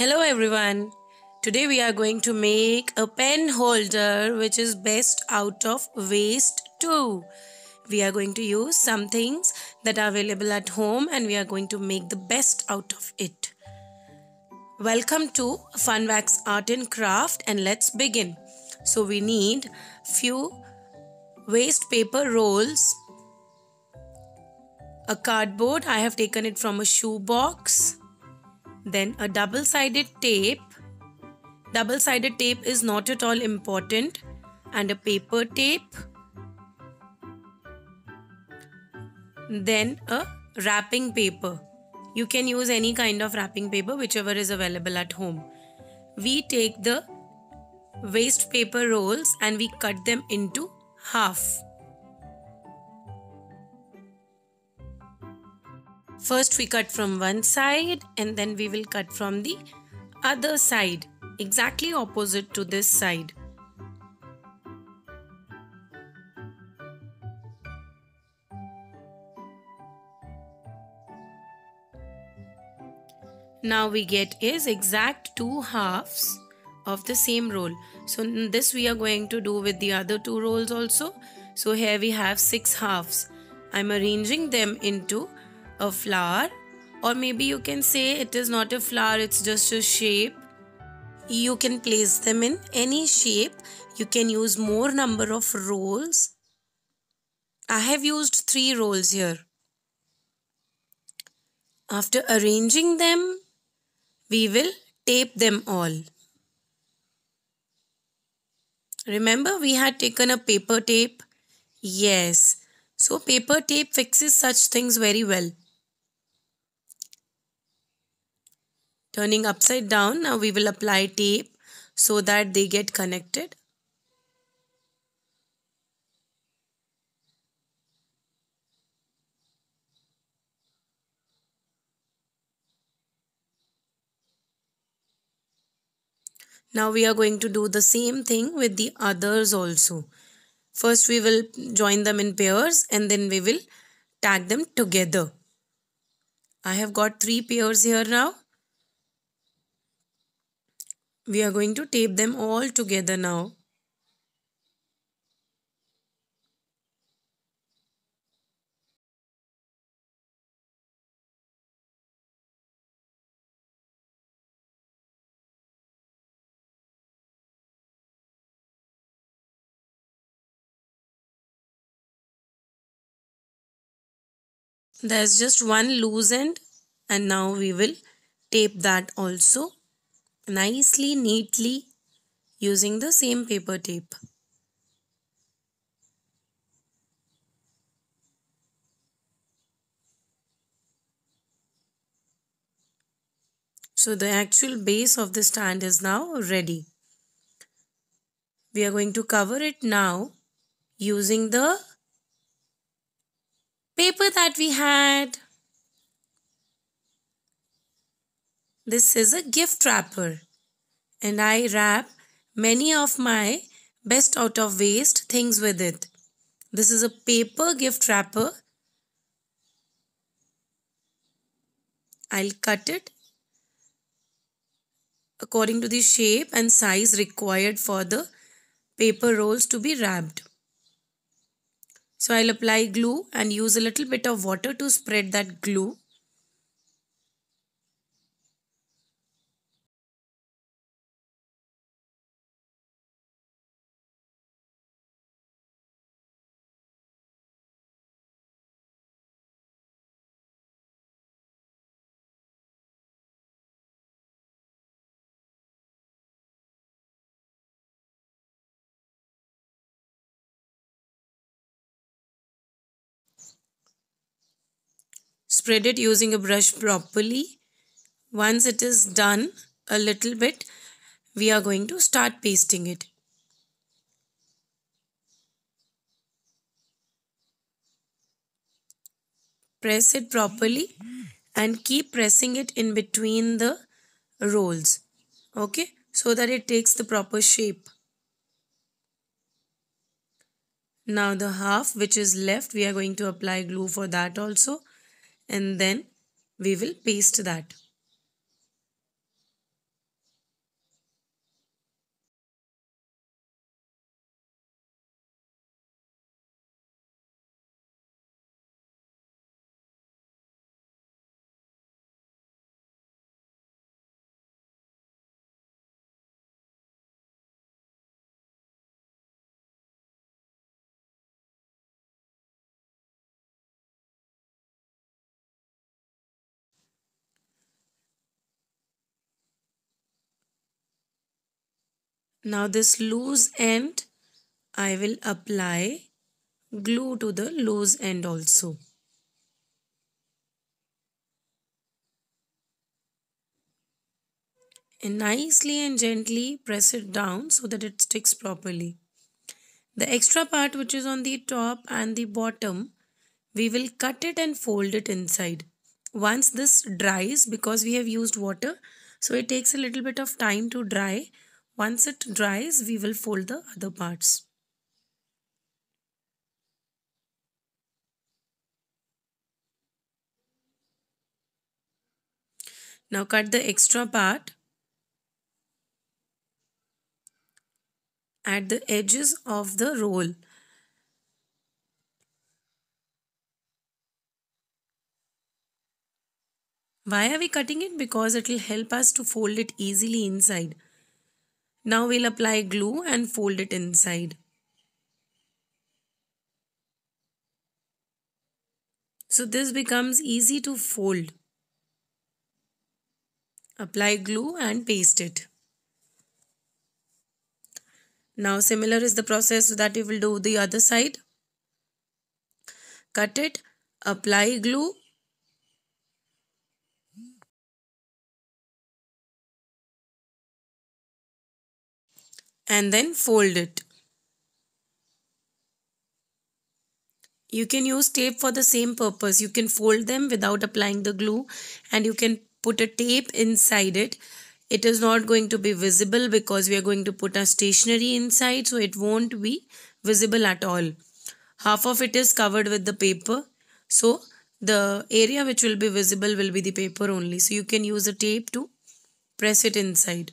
Hello everyone. Today we are going to make a pen holder which is best out of waste too. We are going to use some things that are available at home and we are going to make the best out of it. Welcome to Funwax Art and Craft and let's begin. So we need few waste paper rolls, a cardboard, I have taken it from a shoe box, then a double-sided tape. Double-sided tape is not at all important, and a paper tape, then a wrapping paper. You can use any kind of wrapping paper whichever is available at home. We take the waste paper rolls and we cut them into half. First we cut from one side and then we will cut from the other side, exactly opposite to this side. Now we get is exact two halves of the same roll. So this we are going to do with the other two rolls also. So here we have 6 halves. I'm arranging them into a flower, or maybe you can say it is not a flower, it's just a shape. You can place them in any shape. You can use more number of rolls. I have used 3 rolls here. After arranging them, we will tape them all. Remember we had taken a paper tape? Yes. So paper tape fixes such things very well. Turning upside down, now we will apply tape so that they get connected. Now we are going to do the same thing with the others also. First we will join them in pairs and then we will tag them together. I have got 3 pairs here now. We are going to tape them all together now. There's just one loose end and now we will tape that also nicely, neatly using the same paper tape. So the actual base of the stand is now ready. We are going to cover it now using the paper that we had. This is a gift wrapper and I wrap many of my best out of waste things with it. This is a paper gift wrapper. I'll cut it according to the shape and size required for the paper rolls to be wrapped. So I'll apply glue and use a little bit of water to spread that glue. Spread it using a brush properly. Once it is done a little bit, we are going to start pasting it. Press it properly and keep pressing it in between the rolls. Okay, so that it takes the proper shape. Now the half which is left, we are going to apply glue for that also. And then we will paste that. Now this loose end, I will apply glue to the loose end also. And nicely and gently press it down so that it sticks properly. The extra part which is on the top and the bottom, we will cut it and fold it inside. Once this dries, because we have used water, so it takes a little bit of time to dry. Once it dries, we will fold the other parts. Now cut the extra part at the edges of the roll. Why are we cutting it? Because it will help us to fold it easily inside. Now we'll apply glue and fold it inside. So this becomes easy to fold. Apply glue and paste it. Now similar is the process that we will do the other side. Cut it, apply glue, and then fold it. You can use tape for the same purpose. You can fold them without applying the glue, and you can put a tape inside it. It is not going to be visible because we are going to put a stationery inside, so it won't be visible at all. Half of it is covered with the paper, so the area which will be visible will be the paper only. So you can use a tape to press it inside.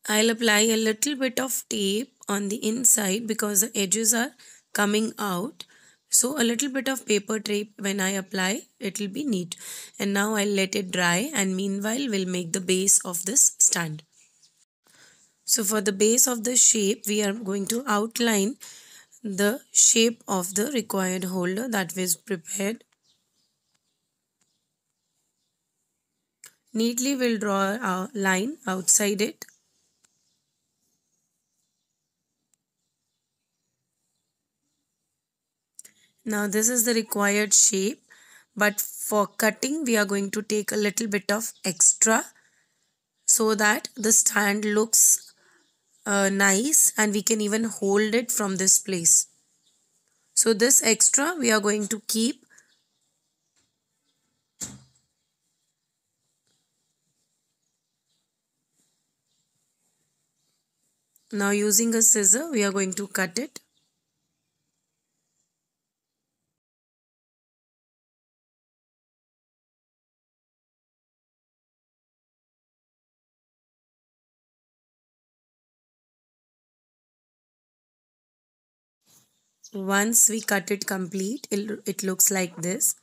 I'll apply a little bit of tape on the inside because the edges are coming out. So a little bit of paper tape when I apply, it will be neat. And now I'll let it dry, and meanwhile we'll make the base of this stand. So for the base of the shape, we are going to outline the shape of the required holder that was prepared. Neatly we'll draw a line outside it. Now this is the required shape, but for cutting we are going to take a little bit of extra so that the stand looks nice, and we can even hold it from this place. So this extra we are going to keep. Now using a scissor we are going to cut it. Once we cut it complete, it looks like this.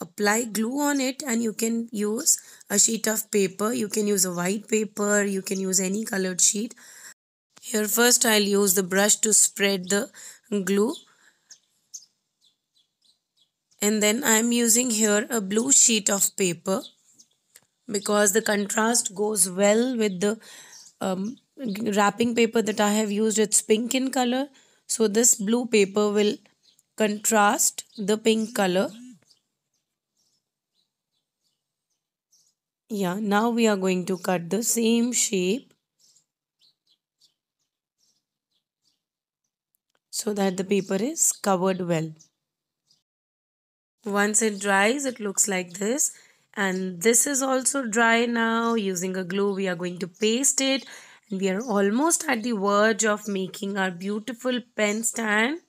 Apply glue on it, and you can use a sheet of paper. You can use a white paper, you can use any colored sheet. Here first I'll use the brush to spread the glue, and then I'm using here a blue sheet of paper because the contrast goes well with the wrapping paper that I have used. It's pink in color, so this blue paper will contrast the pink color. Yeah, now we are going to cut the same shape so that the paper is covered well. Once it dries, it looks like this, and this is also dry now. Using a glue we are going to paste it, and we are almost at the verge of making our beautiful pen stand.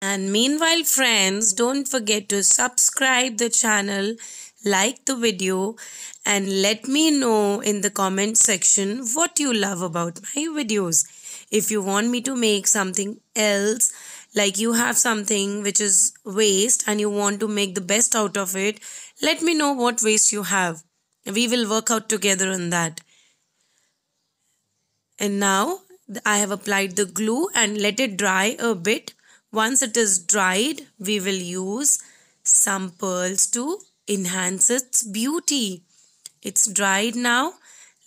And meanwhile friends, don't forget to subscribe the channel, like the video, and let me know in the comment section what you love about my videos. If you want me to make something else, like you have something which is waste and you want to make the best out of it, let me know what waste you have. We will work out together on that. And now I have applied the glue and let it dry a bit. Once it is dried, we will use some pearls to enhance its beauty. It's dried now.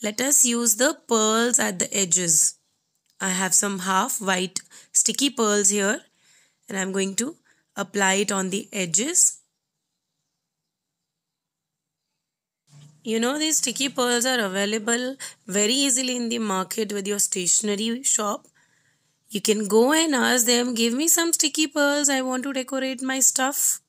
Let us use the pearls at the edges. I have some half white sticky pearls here and I'm going to apply it on the edges. You know, these sticky pearls are available very easily in the market with your stationery shop. You can go and ask them, give me some sticky pearls, I want to decorate my stuff.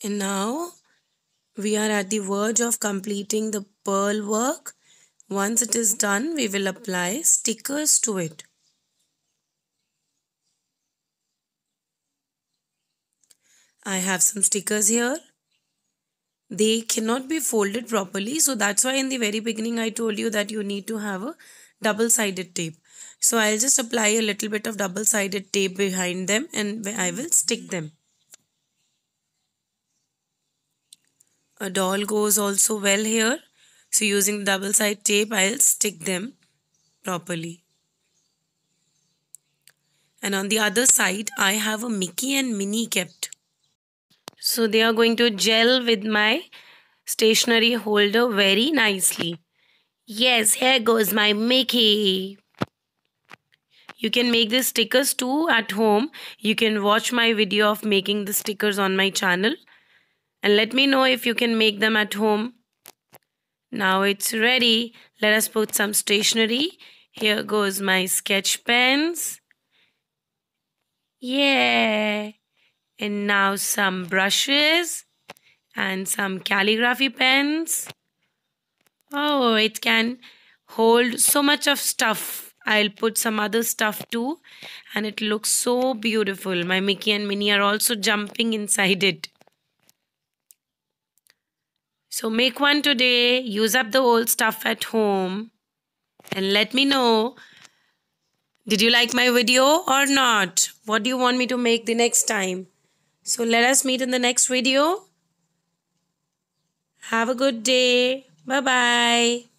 And now we are at the verge of completing the pearl work. Once it is done, we will apply stickers to it. I have some stickers here. They cannot be folded properly, so that's why in the very beginning I told you that you need to have a double-sided tape. So I'll just apply a little bit of double-sided tape behind them and I will stick them. A doll goes also well here. So using double-sided tape, I'll stick them properly. And on the other side, I have a Mickey and Minnie kept. So they are going to gel with my stationery holder very nicely. Yes, here goes my Mickey. You can make the stickers too at home. You can watch my video of making the stickers on my channel. And let me know if you can make them at home. Now it's ready. Let us put some stationery. Here goes my sketch pens. Yeah. And now some brushes and some calligraphy pens. Oh, it can hold so much of stuff. I'll put some other stuff too. And it looks so beautiful. My Mickey and Minnie are also jumping inside it. So make one today. Use up the old stuff at home. And let me know, did you like my video or not? What do you want me to make the next time? So let us meet in the next video. Have a good day. Bye-bye.